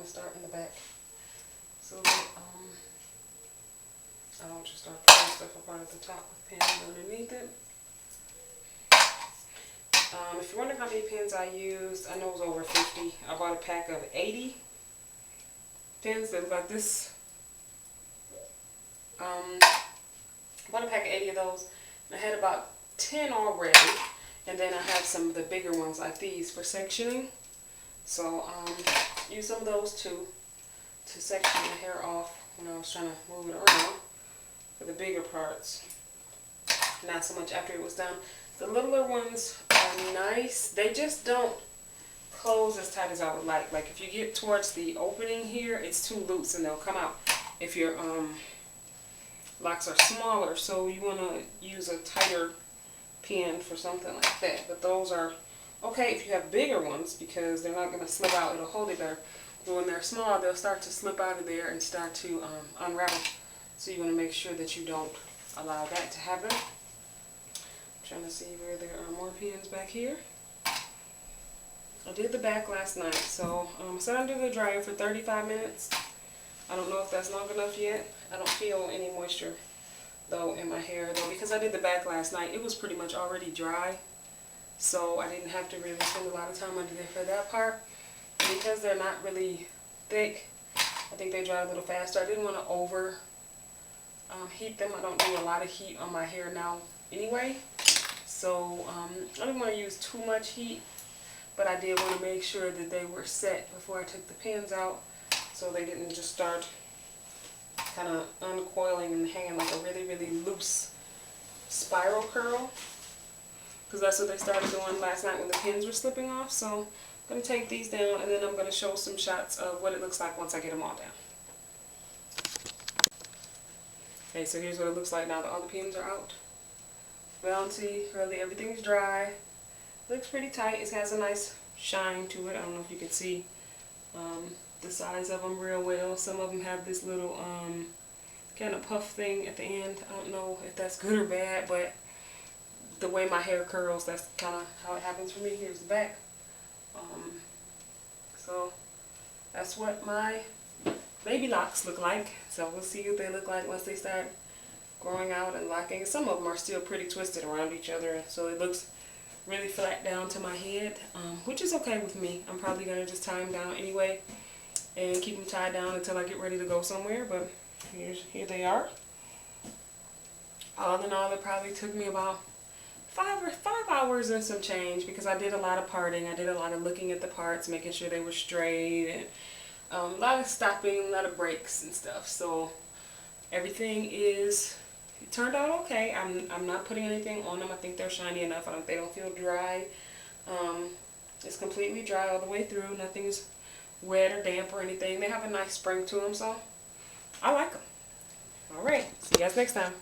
to start in the back so that I don't just start putting stuff up at the top with pins underneath it. If you're wondering how many pins I used, I know it was over 50. I bought a pack of 80 pins that look like this. Bought a pack of 80 of those. And I had about 10 already. And then I have some of the bigger ones like these for sectioning. So use some of those too to section the hair off when I was trying to move it around for the bigger parts. Not so much after it was done. The littler ones are nice. They just don't close as tight as I would like. Like if you get towards the opening here, it's too loose and they'll come out if your locks are smaller. So you want to use a tighter pin for something like that. But those are okay if you have bigger ones because they're not going to slip out. It'll hold it better. But when they're small, they'll start to slip out of there and start to unravel. So you want to make sure that you don't allow that to happen. Trying to see where there are more pins back here. I did the back last night, so set under the dryer for 35 minutes. I don't know if that's long enough yet. I don't feel any moisture though in my hair though because I did the back last night. It was pretty much already dry, so I didn't have to really spend a lot of time under there for that part. And because they're not really thick, I think they dry a little faster. I didn't want to over heat them. I don't do a lot of heat on my hair now anyway. So I didn't want to use too much heat, but I did want to make sure that they were set before I took the pins out so they didn't just start kind of uncoiling and hanging like a really, really loose spiral curl. Because that's what they started doing last night when the pins were slipping off. So I'm going to take these down and then I'm going to show some shots of what it looks like once I get them all down. Okay, so here's what it looks like now that all the pins are out. Bouncy, really everything's dry. Looks pretty tight. It has a nice shine to it. I don't know if you can see the size of them real well. Some of them have this little kind of puff thing at the end. I don't know if that's good or bad, but the way my hair curls, that's kind of how it happens for me. Here's the back. So that's what my baby locks look like. So we'll see what they look like once they start growing out and locking. Some of them are still pretty twisted around each other, so it looks really flat down to my head, which is okay with me. I'm probably going to just tie them down anyway and keep them tied down until I get ready to go somewhere, but here they are. All in all, it probably took me about 5 hours and some change because I did a lot of parting. I did a lot of looking at the parts, making sure they were straight, and a lot of stopping, a lot of breaks and stuff. So everything it turned out okay. I'm not putting anything on them. I think they're shiny enough. They don't feel dry. It's completely dry all the way through. Nothing's wet or damp or anything. They have a nice spring to them, so I like them. Alright, see you guys next time.